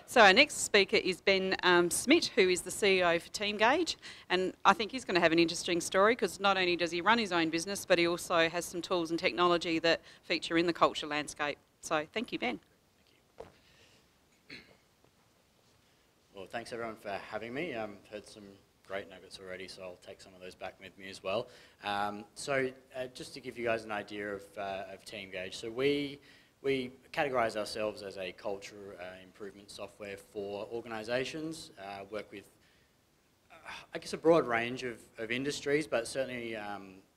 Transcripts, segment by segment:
So our next speaker is Ben Smit, who is the CEO for TeamGauge, and I think he's going to have an interesting story because not only does he run his own business, but he also has some tools and technology that feature in the culture landscape. So thank you, Ben. Thank you. Well, thanks everyone for having me. I've heard some great nuggets already, so I'll take some of those back with me as well. Just to give you guys an idea of TeamGauge, so we categorise ourselves as a culture improvement software for organisations, work with, I guess, a broad range of industries, but certainly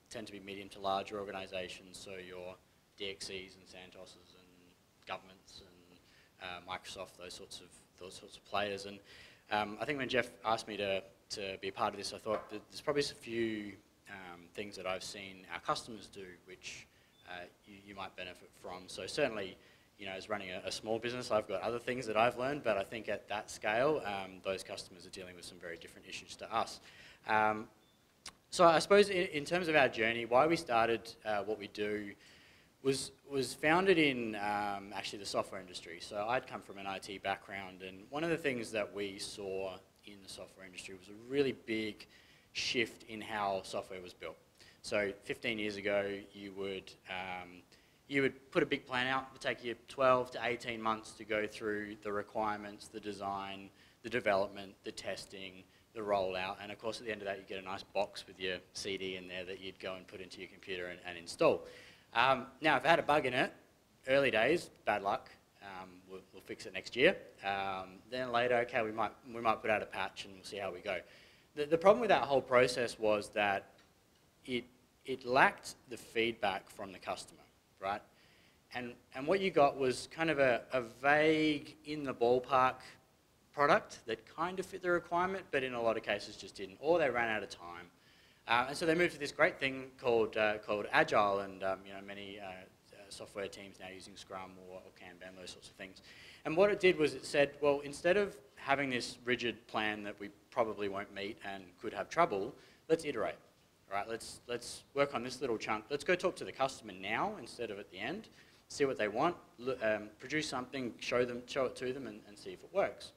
tend to be medium to larger organisations, so your DXCs and Santoses and governments and Microsoft, those sorts of players. And I think when Jeff asked me to be a part of this, I thought that there's probably a few things that I've seen our customers do which you might benefit from. So certainly, you know, as running a small business, I've got other things that I've learned, but I think at that scale, those customers are dealing with some very different issues to us. So I suppose in terms of our journey, why we started what we do was founded in actually the software industry. So I'd come from an IT background, and one of the things that we saw in the software industry was a really big shift in how software was built. So 15 years ago, you would put a big plan out. It would take you 12 to 18 months to go through the requirements, the design, the development, the testing, the rollout, and of course at the end of that you get a nice box with your CD in there that you'd go and put into your computer and install. Now if it had a bug in it, early days, bad luck, we'll fix it next year. Then later, okay, we might put out a patch and we'll see how we go. The problem with that whole process was that it lacked the feedback from the customer, right? And what you got was kind of a vague, in the ballpark product that kind of fit the requirement, but in a lot of cases just didn't, or they ran out of time. And so they moved to this great thing called Agile, and you know, many software teams now using Scrum or Kanban, those sorts of things. And what it did was it said, well, instead of having this rigid plan that we probably won't meet and could have trouble, let's iterate. Right, let's work on this little chunk. Let's go talk to the customer now instead of at the end, see what they want, produce something, show it to them, and see if it works.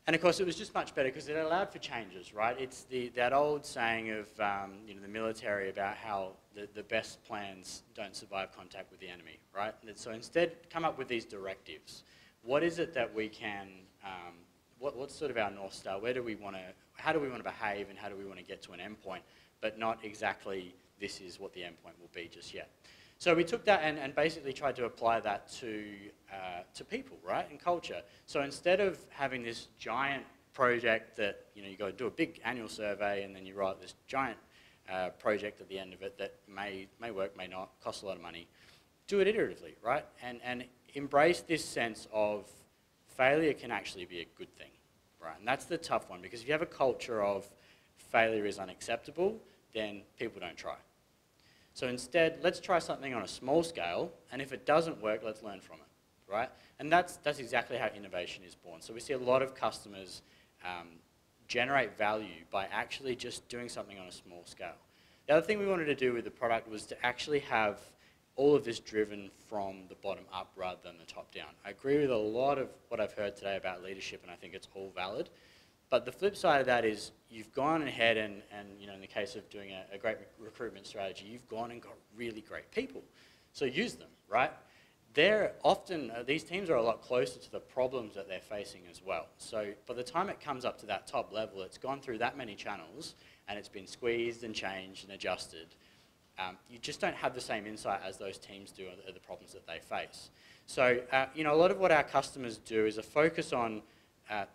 And of course, it was just much better because it allowed for changes, right? It's that old saying of you know, the military about how the best plans don't survive contact with the enemy, right? And so instead, come up with these directives. What is it that we can? What's sort of our North Star? Where do we want to? How do we want to behave, and how do we want to get to an endpoint? But not exactly this is what the endpoint will be just yet. So we took that and basically tried to apply that to people, right, and culture. So instead of having this giant project that, you know, you got to do a big annual survey and then you write this giant project at the end of it that may work, may not, cost a lot of money, do it iteratively, right, and embrace this sense of failure can actually be a good thing, right, and that's the tough one, because if you have a culture of failure is unacceptable, then people don't try. So instead, let's try something on a small scale, and if it doesn't work, let's learn from it, right? And that's exactly how innovation is born. So we see a lot of customers generate value by actually just doing something on a small scale. The other thing we wanted to do with the product was to actually have all of this driven from the bottom up rather than the top down. I agree with a lot of what I've heard today about leadership, and I think it's all valid. But the flip side of that is you've gone ahead and you know, in the case of doing a great recruitment strategy, you've gone and got really great people. So use them, right? They're often, these teams are a lot closer to the problems that they're facing as well. So by the time it comes up to that top level, it's gone through that many channels and it's been squeezed and changed and adjusted. You just don't have the same insight as those teams do of the problems that they face. So you know, a lot of what our customers do is a focus on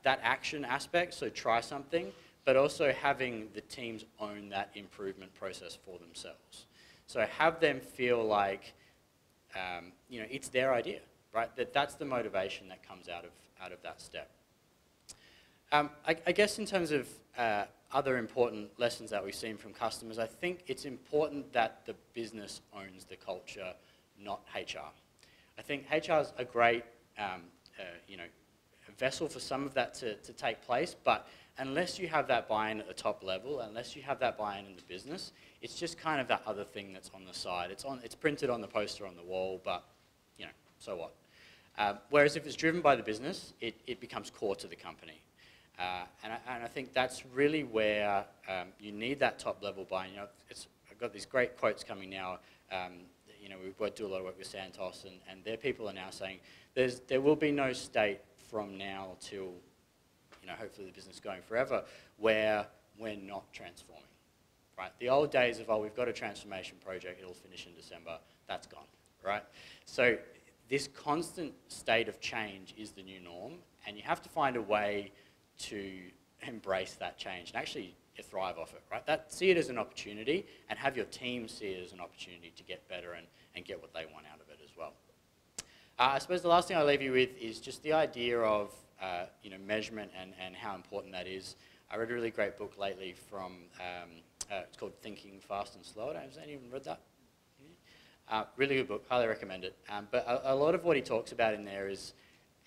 that action aspect, so try something, but also having the teams own that improvement process for themselves. So have them feel like, you know, it's their idea, right? That's the motivation that comes out of that step. I guess in terms of other important lessons that we've seen from customers, I think it's important that the business owns the culture, not HR. I think HR is a great, you know, vessel for some of that to take place, but unless you have that buy-in at the top level, unless you have that buy-in in the business, it's just kind of that other thing that's on the side. It's printed on the poster on the wall, but you know, so what? Whereas if it's driven by the business, it becomes core to the company. And I think that's really where you need that top-level buy-in. You know, I've got these great quotes coming now. You know, we do a lot of work with Santos, and their people are now saying there will be no state from now till, you know, hopefully the business going forever, where we're not transforming, right? The old days of, oh, we've got a transformation project, it'll finish in December, that's gone, right? So this constant state of change is the new norm, and you have to find a way to embrace that change and actually thrive off it, right? See it as an opportunity, and have your team see it as an opportunity to get better and get what they want out of it as well. I suppose the last thing I'll leave you with is just the idea of you know, measurement and how important that is. I read a really great book lately from, it's called Thinking Fast and Slow. Has anyone read that? Really good book, highly recommend it. But a lot of what he talks about in there is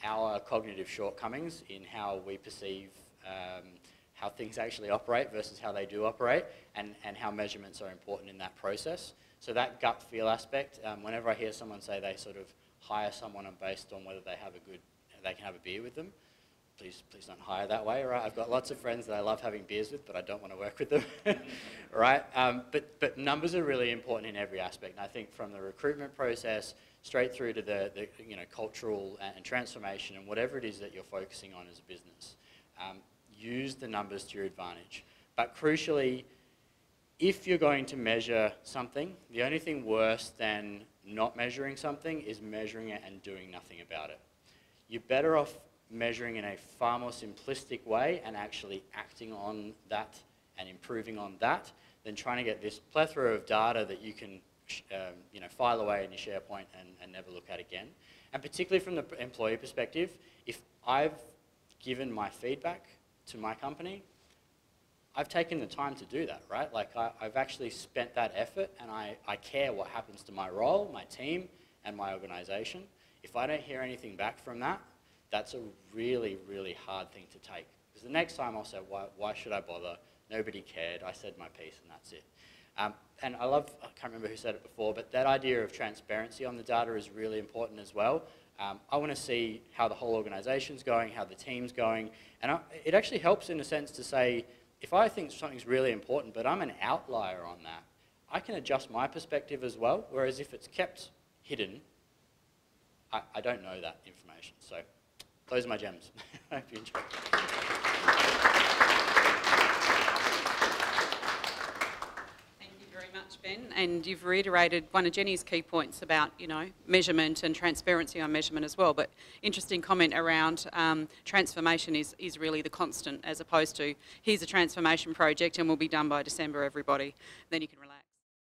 our cognitive shortcomings in how we perceive how things actually operate versus how they do operate, and how measurements are important in that process. So that gut feel aspect, whenever I hear someone say they sort of hire someone based on whether they can have a beer with them, please don't hire that way, right? I've got lots of friends that I love having beers with, but I don't want to work with them, right? But numbers are really important in every aspect, and I think from the recruitment process straight through to the you know, cultural and transformation and whatever it is that you're focusing on as a business. Use the numbers to your advantage. But crucially, if you're going to measure something, the only thing worse than not measuring something is measuring it and doing nothing about it. You're better off measuring in a far more simplistic way and actually acting on that and improving on that than trying to get this plethora of data that you can you know, file away in your SharePoint and never look at again. And particularly from the employee perspective, if I've given my feedback to my company, I've taken the time to do that, right? Like I've actually spent that effort, and I care what happens to my role, my team, and my organization. If I don't hear anything back from that, that's a really, really hard thing to take. Because the next time I'll say, why should I bother? Nobody cared, I said my piece, and that's it. And I can't remember who said it before, but that idea of transparency on the data is really important as well. I want to see how the whole organization's going, how the team's going, and it actually helps in a sense to say, if I think something's really important, but I'm an outlier on that, I can adjust my perspective as well, whereas if it's kept hidden, I don't know that information. So those are my gems. I hope you enjoy. Ben, and you've reiterated one of Jenny's key points about, you know, measurement and transparency on measurement as well, but interesting comment around transformation is really the constant, as opposed to here's a transformation project and we'll be done by December, everybody. Then you can relate.